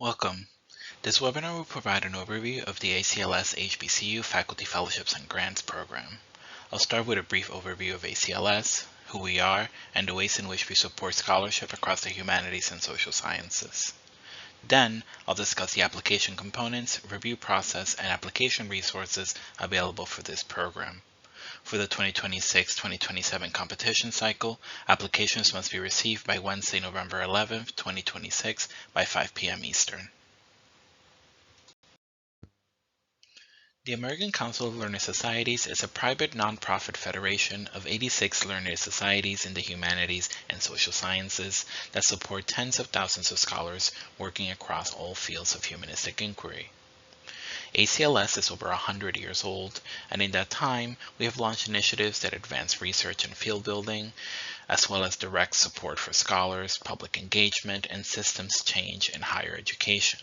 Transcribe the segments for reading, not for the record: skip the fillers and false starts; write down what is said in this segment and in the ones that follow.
Welcome. This webinar will provide an overview of the ACLS HBCU Faculty Fellowships and Grants Program. I'll start with a brief overview of ACLS, who we are, and the ways in which we support scholarship across the humanities and social sciences. Then, I'll discuss the application components, review process, and application resources available for this program. For the 2026-2027 competition cycle, applications must be received by Wednesday, November 11th, 2026 by 5 p.m. Eastern. The American Council of Learned Societies is a private nonprofit federation of 86 learned societies in the humanities and social sciences that support tens of thousands of scholars working across all fields of humanistic inquiry. ACLS is over 100 years old, and in that time, we have launched initiatives that advance research and field building, as well as direct support for scholars, public engagement, and systems change in higher education.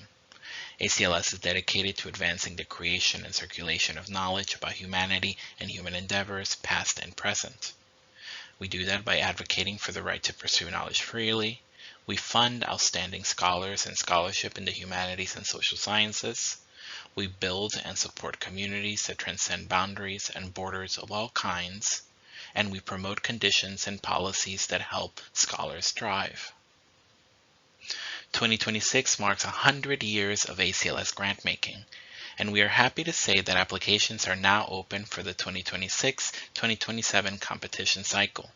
ACLS is dedicated to advancing the creation and circulation of knowledge about humanity and human endeavors, past and present. We do that by advocating for the right to pursue knowledge freely. We fund outstanding scholars and scholarship in the humanities and social sciences. We build and support communities that transcend boundaries and borders of all kinds, and we promote conditions and policies that help scholars thrive. 2026 marks 100 years of ACLS grant making, and we are happy to say that applications are now open for the 2026-2027 competition cycle.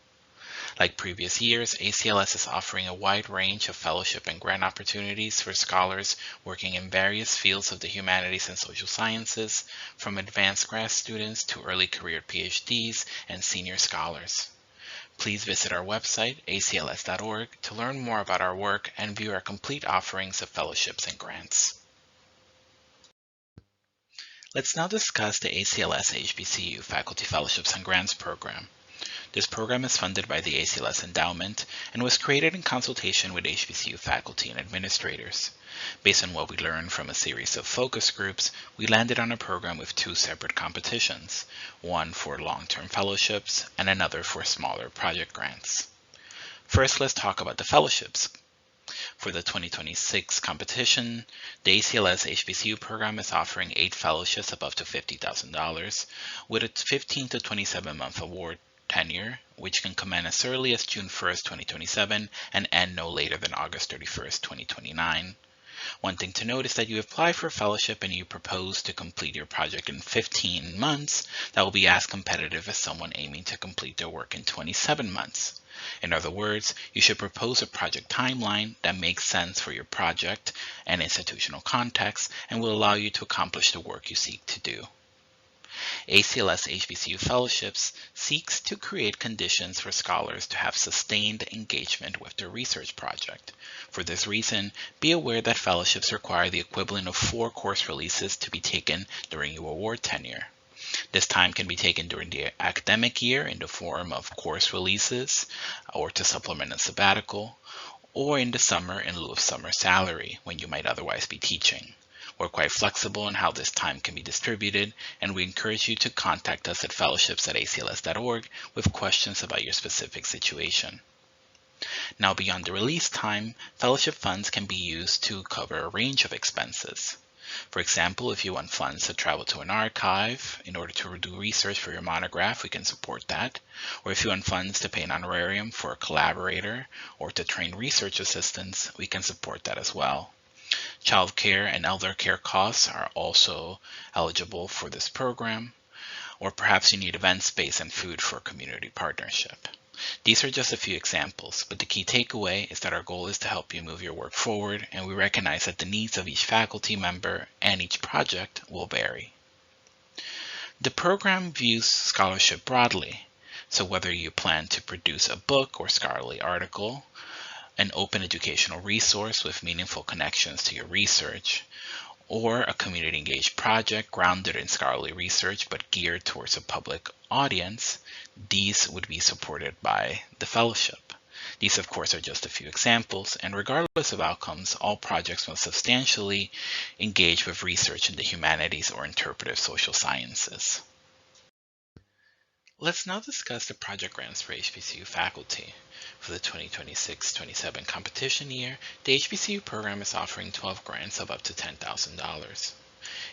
Like previous years, ACLS is offering a wide range of fellowship and grant opportunities for scholars working in various fields of the humanities and social sciences, from advanced grad students to early career PhDs and senior scholars. Please visit our website, acls.org, to learn more about our work and view our complete offerings of fellowships and grants. Let's now discuss the ACLS HBCU Faculty Fellowships and Grants Program. This program is funded by the ACLS Endowment and was created in consultation with HBCU faculty and administrators. Based on what we learned from a series of focus groups, we landed on a program with two separate competitions, one for long-term fellowships and another for smaller project grants. First, let's talk about the fellowships. For the 2026 competition, the ACLS HBCU program is offering 8 fellowships up to $50,000 with a 15 to 27-month award tenure, which can commence as early as June 1st, 2027 and end no later than August 31st, 2029. One thing to note is that you apply for a fellowship and you propose to complete your project in 15 months, that will be as competitive as someone aiming to complete their work in 27 months. In other words, you should propose a project timeline that makes sense for your project and institutional context and will allow you to accomplish the work you seek to do. ACLS HBCU Fellowships seeks to create conditions for scholars to have sustained engagement with their research project. For this reason, be aware that fellowships require the equivalent of 4 course releases to be taken during your award tenure. This time can be taken during the academic year in the form of course releases or to supplement a sabbatical, or in the summer in lieu of summer salary when you might otherwise be teaching. We're quite flexible in how this time can be distributed, and we encourage you to contact us at fellowships@acls.org with questions about your specific situation. Now, beyond the release time, fellowship funds can be used to cover a range of expenses. For example, if you want funds to travel to an archive in order to do research for your monograph, we can support that. Or if you want funds to pay an honorarium for a collaborator or to train research assistants, we can support that as well. Child care and elder care costs are also eligible for this program, or perhaps you need event space and food for a community partnership. These are just a few examples, but the key takeaway is that our goal is to help you move your work forward, and we recognize that the needs of each faculty member and each project will vary. The program views scholarship broadly, so whether you plan to produce a book or scholarly article, an open educational resource with meaningful connections to your research, or a community-engaged project grounded in scholarly research but geared towards a public audience, these would be supported by the fellowship. These, of course, are just a few examples, and regardless of outcomes, all projects must substantially engage with research in the humanities or interpretive social sciences. Let's now discuss the project grants for HBCU faculty. For the 2026-27 competition year, the HBCU program is offering 12 grants of up to $10,000.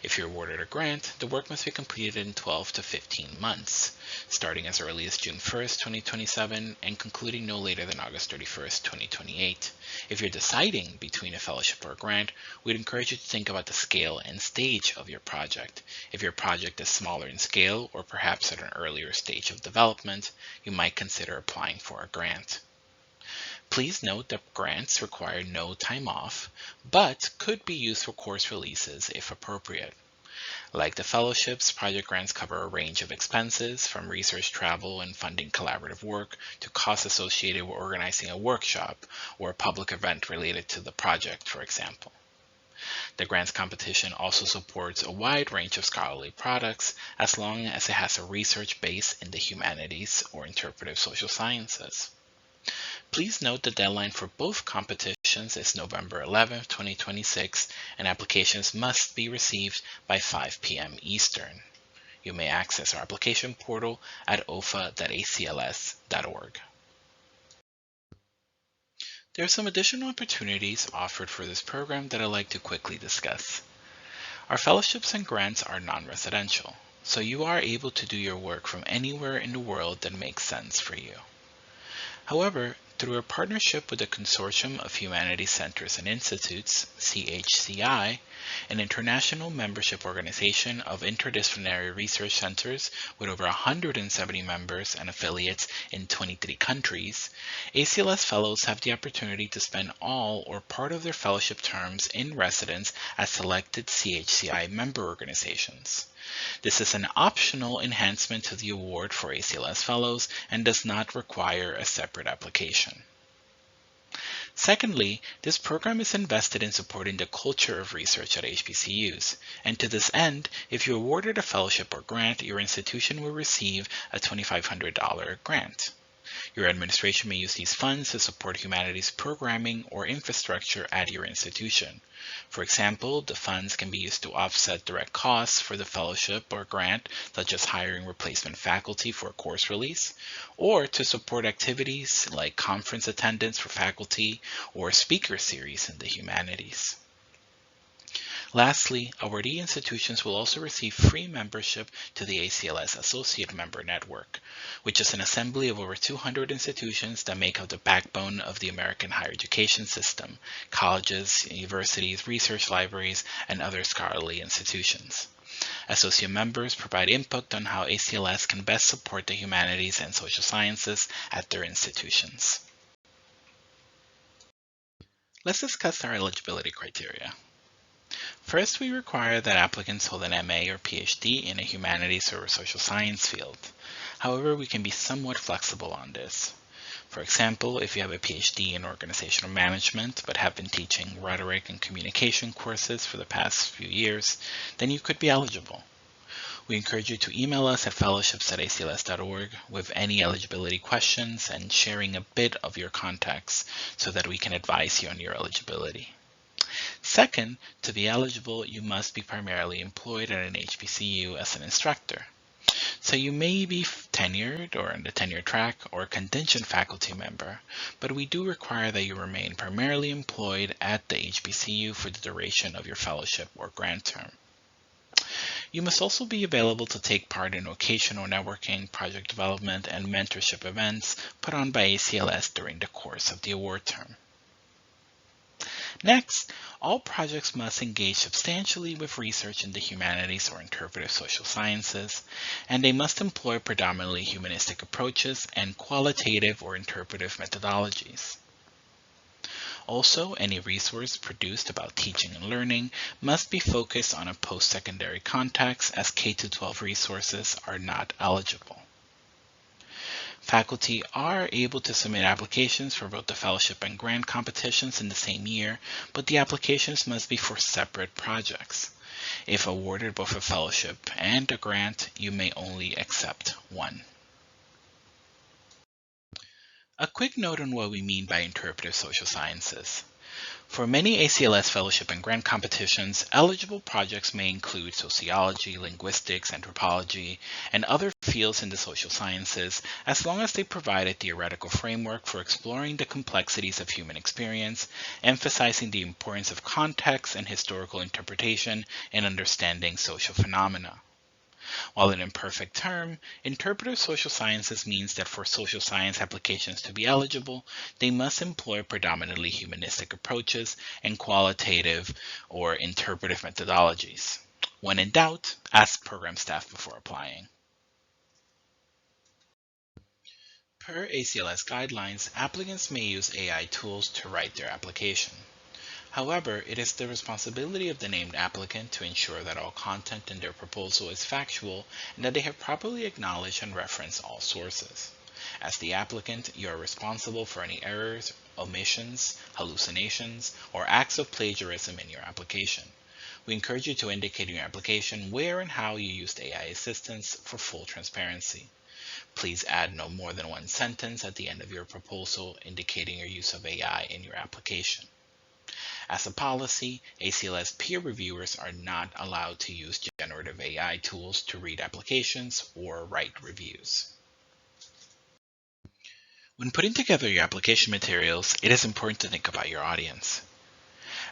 If you're awarded a grant, the work must be completed in 12 to 15 months, starting as early as June 1st, 2027, and concluding no later than August 31st, 2028. If you're deciding between a fellowship or a grant, we'd encourage you to think about the scale and stage of your project. If your project is smaller in scale or perhaps at an earlier stage of development, you might consider applying for a grant. Please note that grants require no time off, but could be used for course releases if appropriate. Like the fellowships, project grants cover a range of expenses, from research travel and funding collaborative work to costs associated with organizing a workshop or a public event related to the project, for example. The grants competition also supports a wide range of scholarly products as long as it has a research base in the humanities or interpretive social sciences. Please note the deadline for both competitions is November 11, 2026, and applications must be received by 5 p.m. Eastern. You may access our application portal at ofa.acls.org. There are some additional opportunities offered for this program that I'd like to quickly discuss. Our fellowships and grants are non-residential, so you are able to do your work from anywhere in the world that makes sense for you. However, through a partnership with the Consortium of Humanities Centers and Institutes, CHCI, an international membership organization of interdisciplinary research centers with over 170 members and affiliates in 23 countries, ACLS fellows have the opportunity to spend all or part of their fellowship terms in residence at selected CHCI member organizations. This is an optional enhancement to the award for ACLS Fellows and does not require a separate application. Secondly, this program is invested in supporting the culture of research at HBCUs, and to this end, if you awarded a fellowship or grant, your institution will receive a $2,500 grant. Your administration may use these funds to support humanities programming or infrastructure at your institution. For example, the funds can be used to offset direct costs for the fellowship or grant, such as hiring replacement faculty for a course release, or to support activities like conference attendance for faculty or speaker series in the humanities. Lastly, awardee institutions will also receive free membership to the ACLS Associate Member Network, which is an assembly of over 200 institutions that make up the backbone of the American higher education system: colleges, universities, research libraries, and other scholarly institutions. Associate members provide input on how ACLS can best support the humanities and social sciences at their institutions. Let's discuss our eligibility criteria. First, we require that applicants hold an MA or PhD in a humanities or social science field. However, we can be somewhat flexible on this. For example, if you have a PhD in organizational management but have been teaching rhetoric and communication courses for the past few years, then you could be eligible. We encourage you to email us at fellowships@acls.org with any eligibility questions and sharing a bit of your contacts so that we can advise you on your eligibility. Second, to be eligible, you must be primarily employed at an HBCU as an instructor. So you may be tenured or in the tenure track or a contingent faculty member, but we do require that you remain primarily employed at the HBCU for the duration of your fellowship or grant term. You must also be available to take part in occasional networking, project development, and mentorship events put on by ACLS during the course of the award term. Next, all projects must engage substantially with research in the humanities or interpretive social sciences, and they must employ predominantly humanistic approaches and qualitative or interpretive methodologies. Also, any resource produced about teaching and learning must be focused on a post-secondary context, as K-12 resources are not eligible. Faculty are able to submit applications for both the fellowship and grant competitions in the same year, but the applications must be for separate projects. If awarded both a fellowship and a grant, you may only accept one. A quick note on what we mean by interpretive social sciences. For many ACLS fellowship and grant competitions, eligible projects may include sociology, linguistics, anthropology, and other fields in the social sciences, as long as they provide a theoretical framework for exploring the complexities of human experience, emphasizing the importance of context and historical interpretation in understanding social phenomena. While an imperfect term, interpretive social sciences means that for social science applications to be eligible, they must employ predominantly humanistic approaches and qualitative or interpretive methodologies. When in doubt, ask program staff before applying. Per ACLS guidelines, applicants may use AI tools to write their application. However, it is the responsibility of the named applicant to ensure that all content in their proposal is factual and that they have properly acknowledged and referenced all sources. As the applicant, you are responsible for any errors, omissions, hallucinations, or acts of plagiarism in your application. We encourage you to indicate in your application where and how you used AI assistance for full transparency. Please add no more than one sentence at the end of your proposal indicating your use of AI in your application. As a policy, ACLS peer reviewers are not allowed to use generative AI tools to read applications or write reviews. When putting together your application materials, it is important to think about your audience.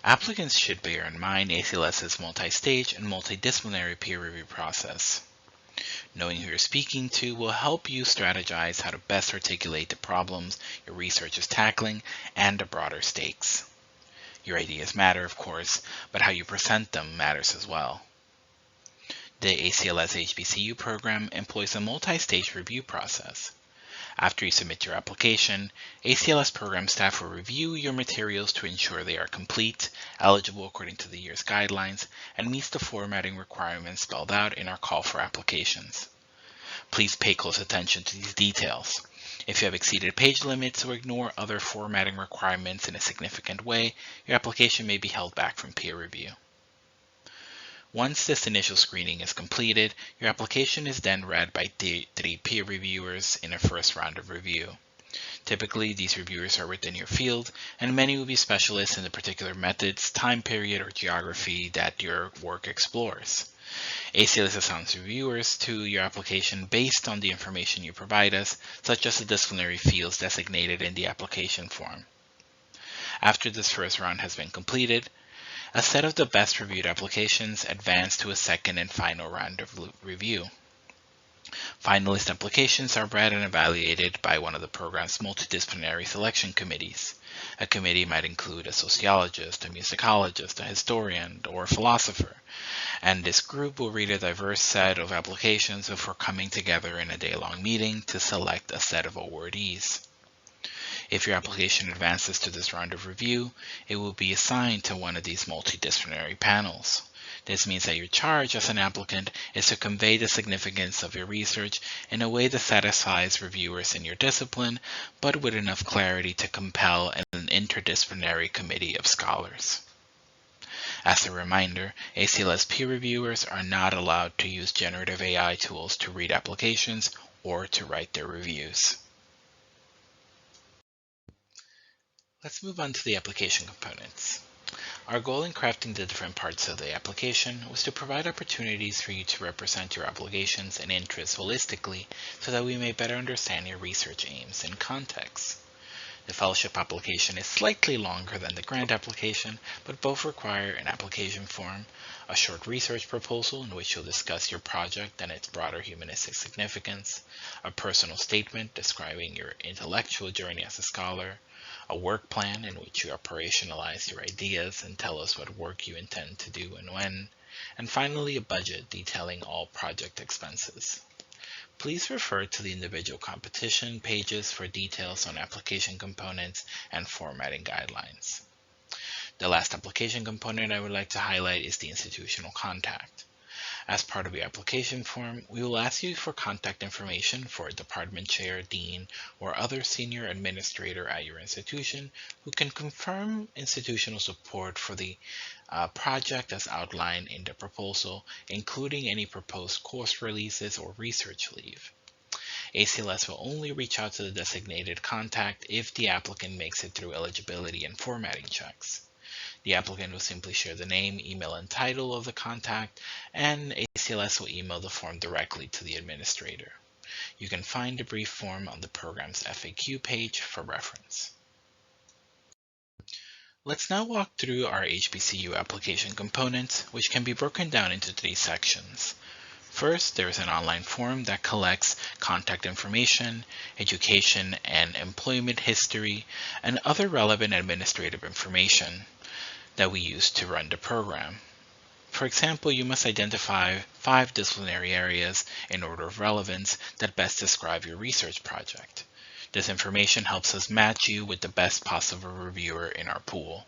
Applicants should bear in mind ACLS's multi-stage and multidisciplinary peer review process. Knowing who you're speaking to will help you strategize how to best articulate the problems your research is tackling and the broader stakes. Your ideas matter, of course, but how you present them matters as well. The ACLS HBCU program employs a multi-stage review process. After you submit your application, ACLS program staff will review your materials to ensure they are complete, eligible according to the year's guidelines, and meets the formatting requirements spelled out in our call for applications. Please pay close attention to these details. If you have exceeded page limits or ignore other formatting requirements in a significant way, your application may be held back from peer review. Once this initial screening is completed, your application is then read by three peer reviewers in a first round of review. Typically, these reviewers are within your field, and many will be specialists in the particular methods, time period, or geography that your work explores. ACLS assigns reviewers to your application based on the information you provide us, such as the disciplinary fields designated in the application form. After this first round has been completed, a set of the best reviewed applications advance to a second and final round of review. Finalist applications are read and evaluated by one of the program's multidisciplinary selection committees. A committee might include a sociologist, a musicologist, a historian, or a philosopher, and this group will read a diverse set of applications before coming together in a day-long meeting to select a set of awardees. If your application advances to this round of review, it will be assigned to one of these multidisciplinary panels. This means that your charge as an applicant is to convey the significance of your research in a way that satisfies reviewers in your discipline, but with enough clarity to compel an interdisciplinary committee of scholars. As a reminder, ACLS peer reviewers are not allowed to use generative AI tools to read applications or to write their reviews. Let's move on to the application components. Our goal in crafting the different parts of the application was to provide opportunities for you to represent your obligations and interests holistically so that we may better understand your research aims and context. The fellowship application is slightly longer than the grant application, but both require an application form, a short research proposal in which you'll discuss your project and its broader humanistic significance, a personal statement describing your intellectual journey as a scholar, a work plan in which you operationalize your ideas and tell us what work you intend to do and when, and finally a budget detailing all project expenses. Please refer to the individual competition pages for details on application components and formatting guidelines. The last application component I would like to highlight is the institutional contact. As part of your application form, we will ask you for contact information for a department chair, dean, or other senior administrator at your institution who can confirm institutional support for the project as outlined in the proposal, including any proposed course releases or research leave. ACLS will only reach out to the designated contact if the applicant makes it through eligibility and formatting checks. The applicant will simply share the name, email, and title of the contact, and ACLS will email the form directly to the administrator. You can find the brief form on the program's FAQ page for reference. Let's now walk through our HBCU application components, which can be broken down into 3 sections. First, there is an online form that collects contact information, education and employment history, and other relevant administrative information that we use to run the program. For example, you must identify 5 disciplinary areas in order of relevance that best describe your research project. This information helps us match you with the best possible reviewer in our pool.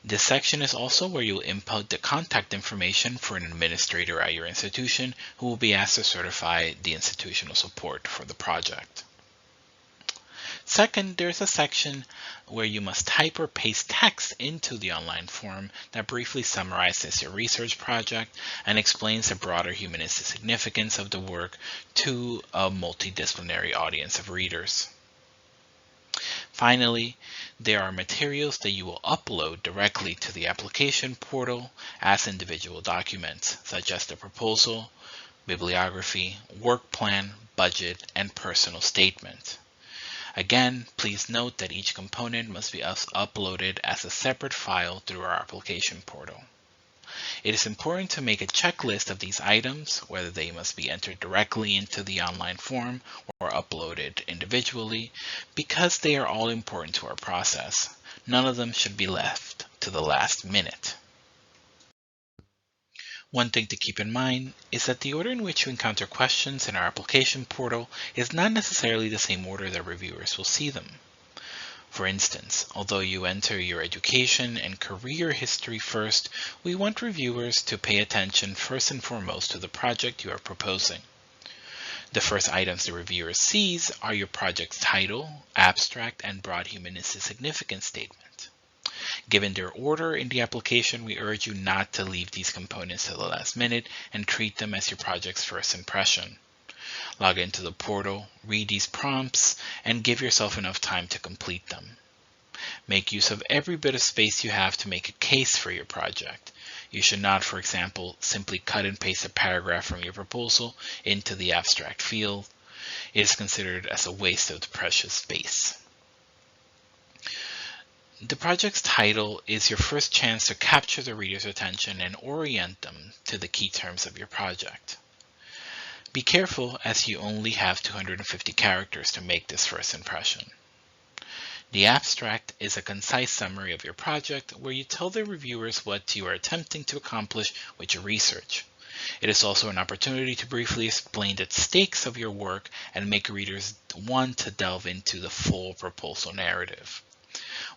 This section is also where you'll input the contact information for an administrator at your institution who will be asked to certify the institutional support for the project. Second, there's a section where you must type or paste text into the online form that briefly summarizes your research project and explains the broader humanistic significance of the work to a multidisciplinary audience of readers. Finally, there are materials that you will upload directly to the application portal as individual documents, such as the proposal, bibliography, work plan, budget, and personal statement. Again, please note that each component must be uploaded as a separate file through our application portal. It is important to make a checklist of these items, whether they must be entered directly into the online form or uploaded individually, because they are all important to our process. None of them should be left to the last minute. One thing to keep in mind is that the order in which you encounter questions in our application portal is not necessarily the same order that reviewers will see them. For instance, although you enter your education and career history first, we want reviewers to pay attention first and foremost to the project you are proposing. The first items the reviewer sees are your project's title, abstract, and broad humanistic significance statement. Given their order in the application, we urge you not to leave these components to the last minute and treat them as your project's first impression. Log into the portal, read these prompts, and give yourself enough time to complete them. Make use of every bit of space you have to make a case for your project. You should not, for example, simply cut and paste a paragraph from your proposal into the abstract field. It is considered as a waste of the precious space. The project's title is your first chance to capture the reader's attention and orient them to the key terms of your project. Be careful, as you only have 250 characters to make this first impression. The abstract is a concise summary of your project where you tell the reviewers what you are attempting to accomplish with your research. It is also an opportunity to briefly explain the stakes of your work and make readers want to delve into the full proposal narrative.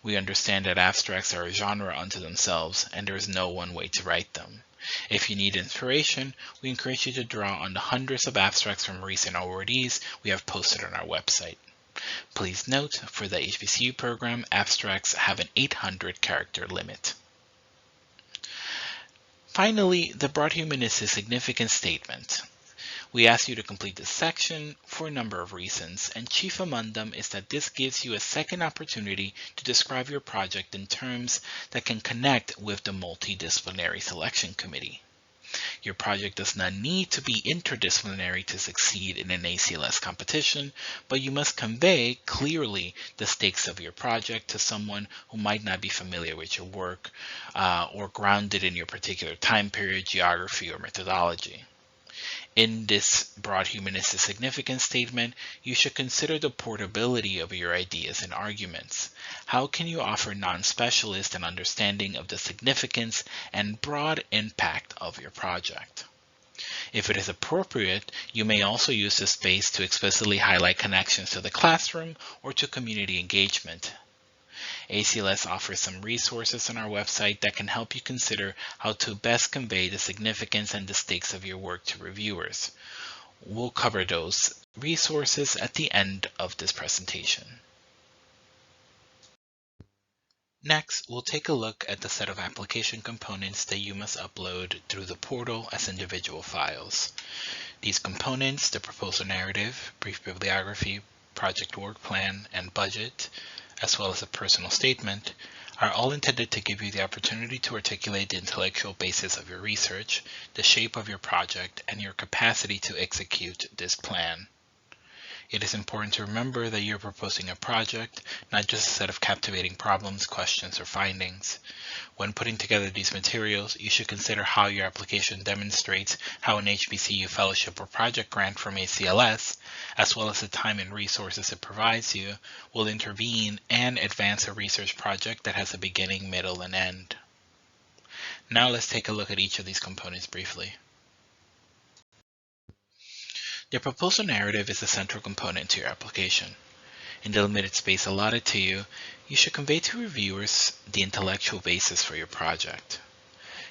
We understand that abstracts are a genre unto themselves, and there is no one way to write them. If you need inspiration, we encourage you to draw on the hundreds of abstracts from recent awardees we have posted on our website. Please note, for the HBCU program, abstracts have an 800-character limit. Finally, the broad humanistic significance statement. We ask you to complete this section for a number of reasons, and chief among them is that this gives you a second opportunity to describe your project in terms that can connect with the multidisciplinary selection committee. Your project does not need to be interdisciplinary to succeed in an ACLS competition, but you must convey clearly the stakes of your project to someone who might not be familiar with your work or grounded in your particular time period, geography, or methodology. In this broad humanistic significance statement, you should consider the portability of your ideas and arguments. How can you offer non-specialists an understanding of the significance and broad impact of your project? If it is appropriate, you may also use this space to explicitly highlight connections to the classroom or to community engagement. ACLS offers some resources on our website that can help you consider how to best convey the significance and the stakes of your work to reviewers. We'll cover those resources at the end of this presentation. Next, we'll take a look at the set of application components that you must upload through the portal as individual files. These components, the proposal narrative, brief bibliography, project work plan, and budget, as well as a personal statement, are all intended to give you the opportunity to articulate the intellectual basis of your research, the shape of your project, and your capacity to execute this plan. It is important to remember that you're proposing a project, not just a set of captivating problems, questions, or findings. When putting together these materials, you should consider how your application demonstrates how an HBCU fellowship or project grant from ACLS, as well as the time and resources it provides you, will intervene and advance a research project that has a beginning, middle, and end. Now let's take a look at each of these components briefly. The proposal narrative is a central component to your application. In the limited space allotted to you, you should convey to reviewers the intellectual basis for your project.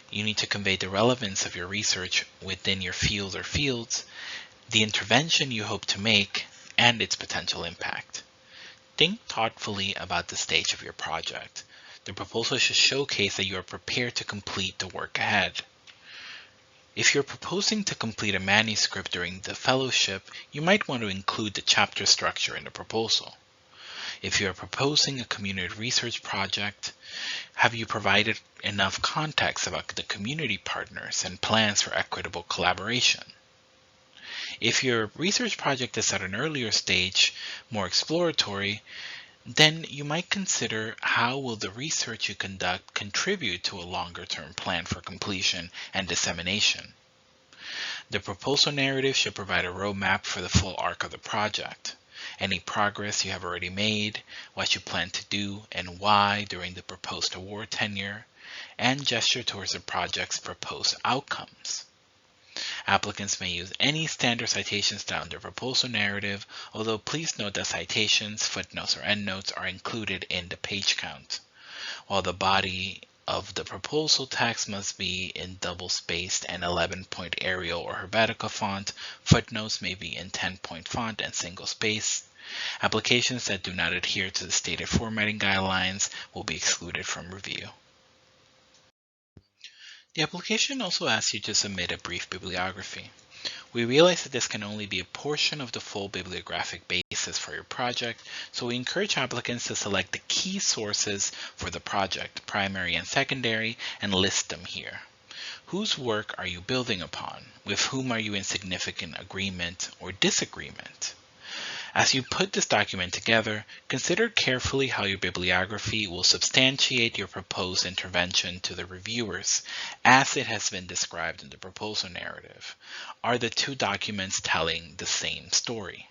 You need to convey the relevance of your research within your field or fields, the intervention you hope to make, and its potential impact. Think thoughtfully about the stage of your project. The proposal should showcase that you are prepared to complete the work ahead. If you're proposing to complete a manuscript during the fellowship, you might want to include the chapter structure in the proposal. If you are proposing a community research project, have you provided enough context about the community partners and plans for equitable collaboration? If your research project is at an earlier stage, more exploratory, then you might consider how will the research you conduct contribute to a longer-term plan for completion and dissemination. The proposal narrative should provide a roadmap for the full arc of the project, any progress you have already made, what you plan to do and why during the proposed award tenure, and gesture towards the project's proposed outcomes. Applicants may use any standard citation style in their proposal narrative, although please note that citations, footnotes, or endnotes are included in the page count. While the body of the proposal text must be in double-spaced and 11-point Arial or Helvetica font, footnotes may be in 10-point font and single-space. Applications that do not adhere to the stated formatting guidelines will be excluded from review. The application also asks you to submit a brief bibliography. We realize that this can only be a portion of the full bibliographic basis for your project, so we encourage applicants to select the key sources for the project, primary and secondary, and list them here. Whose work are you building upon? With whom are you in significant agreement or disagreement? As you put this document together, consider carefully how your bibliography will substantiate your proposed intervention to the reviewers, as it has been described in the proposal narrative. Are the two documents telling the same story?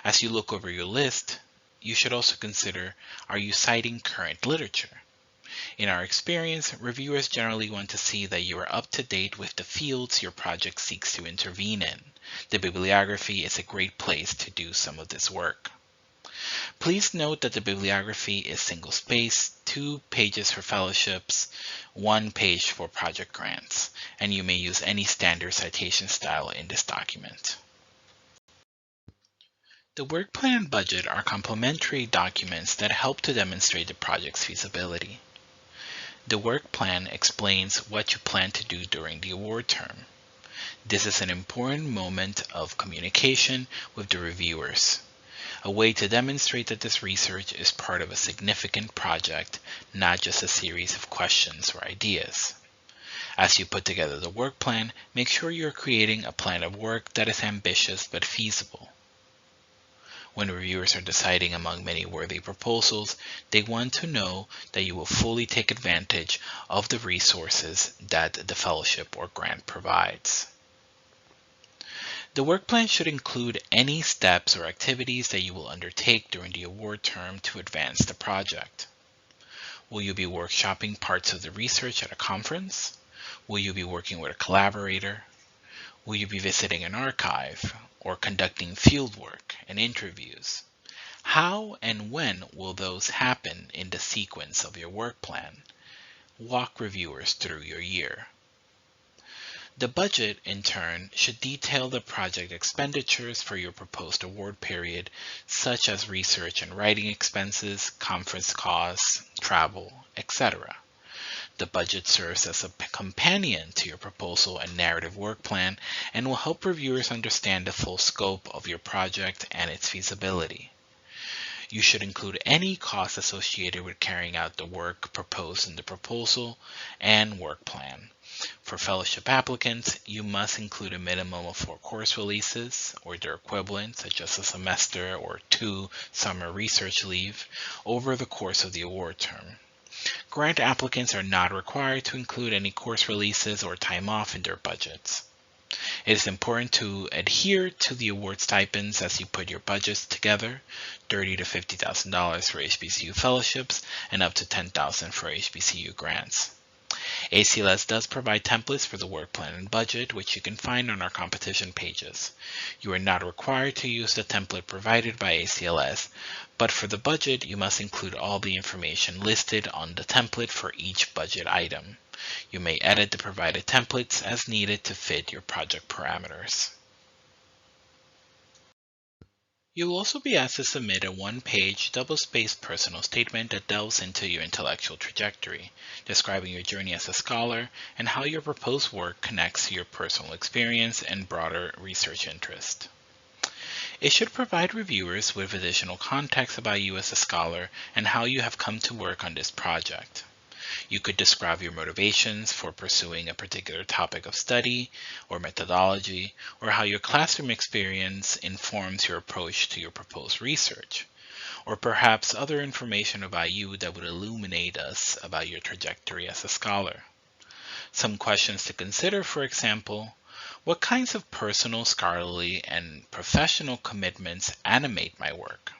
As you look over your list, you should also consider, are you citing current literature? In our experience, reviewers generally want to see that you are up to date with the fields your project seeks to intervene in. The bibliography is a great place to do some of this work. Please note that the bibliography is single-spaced, 2 pages for fellowships, 1 page for project grants, and you may use any standard citation style in this document. The work plan and budget are complementary documents that help to demonstrate the project's feasibility. The work plan explains what you plan to do during the award term. This is an important moment of communication with the reviewers, a way to demonstrate that this research is part of a significant project, not just a series of questions or ideas. As you put together the work plan, make sure you're creating a plan of work that is ambitious but feasible. When reviewers are deciding among many worthy proposals, they want to know that you will fully take advantage of the resources that the fellowship or grant provides. The work plan should include any steps or activities that you will undertake during the award term to advance the project. Will you be workshopping parts of the research at a conference? Will you be working with a collaborator? Will you be visiting an archive or conducting fieldwork and interviews? How and when will those happen in the sequence of your work plan? Walk reviewers through your year. The budget, in turn, should detail the project expenditures for your proposed award period, such as research and writing expenses, conference costs, travel, etc. The budget serves as a companion to your proposal and narrative work plan and will help reviewers understand the full scope of your project and its feasibility. You should include any costs associated with carrying out the work proposed in the proposal and work plan. For fellowship applicants, you must include a minimum of 4 course releases or their equivalent, such as a semester or 2 summer research leave, over the course of the award term. Grant applicants are not required to include any course releases or time off in their budgets. It is important to adhere to the award stipends as you put your budgets together, $30,000 to $50,000 for HBCU fellowships and up to $10,000 for HBCU grants. ACLS does provide templates for the work plan and budget, which you can find on our competition pages. You are not required to use the template provided by ACLS, but for the budget, you must include all the information listed on the template for each budget item. You may edit the provided templates as needed to fit your project parameters. You will also be asked to submit a one-page, double-spaced personal statement that delves into your intellectual trajectory, describing your journey as a scholar and how your proposed work connects to your personal experience and broader research interest. It should provide reviewers with additional context about you as a scholar and how you have come to work on this project. You could describe your motivations for pursuing a particular topic of study or methodology, or how your classroom experience informs your approach to your proposed research, or perhaps other information about you that would illuminate us about your trajectory as a scholar. Some questions to consider, for example, what kinds of personal, scholarly, and professional commitments animate my work?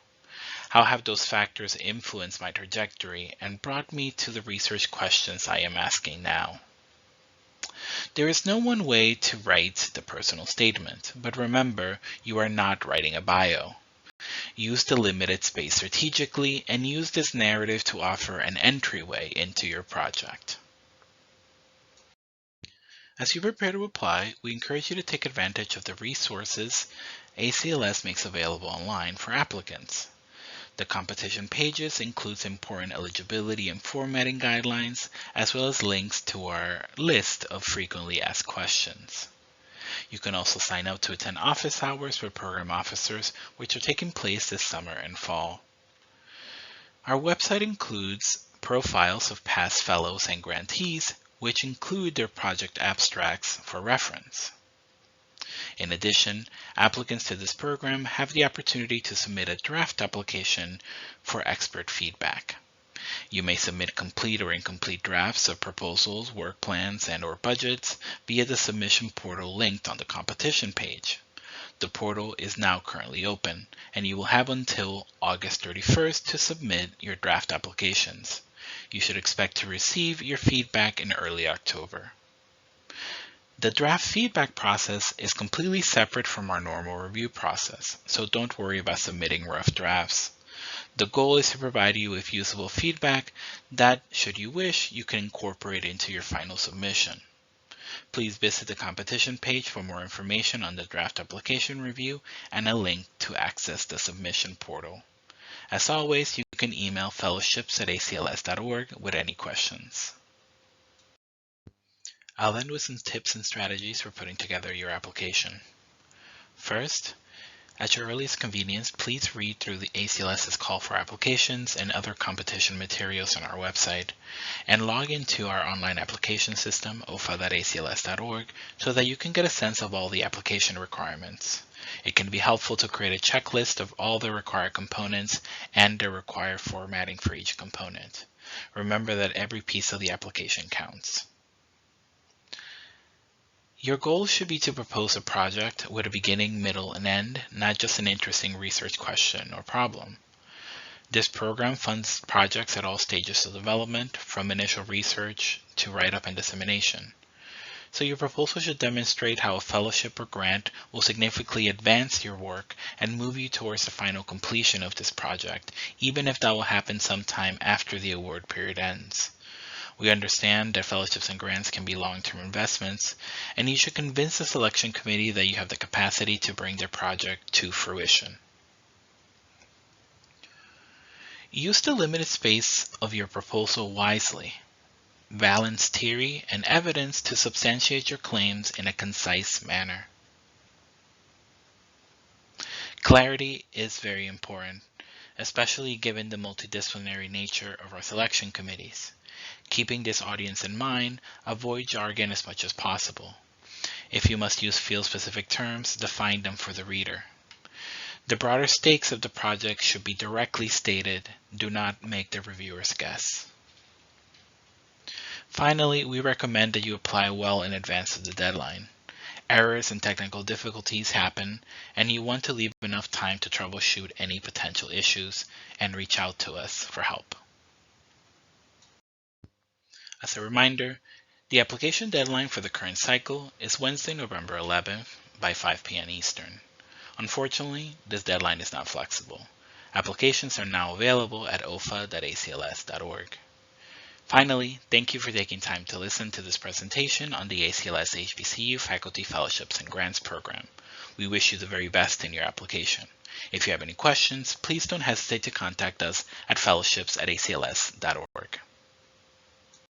How have those factors influenced my trajectory and brought me to the research questions I am asking now? There is no one way to write the personal statement, but remember, you are not writing a bio. Use the limited space strategically and use this narrative to offer an entryway into your project. As you prepare to apply, we encourage you to take advantage of the resources ACLS makes available online for applicants. The competition pages includes important eligibility and formatting guidelines, as well as links to our list of frequently asked questions. You can also sign up to attend office hours for program officers, which are taking place this summer and fall. Our website includes profiles of past fellows and grantees, which include their project abstracts for reference. In addition, applicants to this program have the opportunity to submit a draft application for expert feedback. You may submit complete or incomplete drafts of proposals, work plans, and/or budgets via the submission portal linked on the competition page. The portal is now currently open, and you will have until August 31st to submit your draft applications. You should expect to receive your feedback in early October. The draft feedback process is completely separate from our normal review process, so don't worry about submitting rough drafts. The goal is to provide you with usable feedback that, should you wish, you can incorporate into your final submission. Please visit the competition page for more information on the draft application review and a link to access the submission portal. As always, you can email fellowships@acls.org with any questions. I'll end with some tips and strategies for putting together your application. First, at your earliest convenience, please read through the ACLS's call for applications and other competition materials on our website, and log into our online application system, ofa.acls.org, so that you can get a sense of all the application requirements. It can be helpful to create a checklist of all the required components and the required formatting for each component. Remember that every piece of the application counts. Your goal should be to propose a project with a beginning, middle, and end, not just an interesting research question or problem. This program funds projects at all stages of development, from initial research to write-up and dissemination. So your proposal should demonstrate how a fellowship or grant will significantly advance your work and move you towards the final completion of this project, even if that will happen sometime after the award period ends. We understand that fellowships and grants can be long-term investments, and you should convince the selection committee that you have the capacity to bring their project to fruition. Use the limited space of your proposal wisely. Balance theory and evidence to substantiate your claims in a concise manner. Clarity is very important. especially given the multidisciplinary nature of our selection committees. Keeping this audience in mind, avoid jargon as much as possible. If you must use field-specific terms, define them for the reader. The broader stakes of the project should be directly stated. Do not make the reviewers guess. Finally, we recommend that you apply well in advance of the deadline. Errors and technical difficulties happen, and you want to leave enough time to troubleshoot any potential issues and reach out to us for help. As a reminder, the application deadline for the current cycle is Wednesday, November 11th by 5 p.m. Eastern. Unfortunately, this deadline is not flexible. Applications are now available at ofa.acls.org. Finally, thank you for taking time to listen to this presentation on the ACLS HBCU Faculty Fellowships and Grants Program. We wish you the very best in your application. If you have any questions, please don't hesitate to contact us at fellowships@acls.org.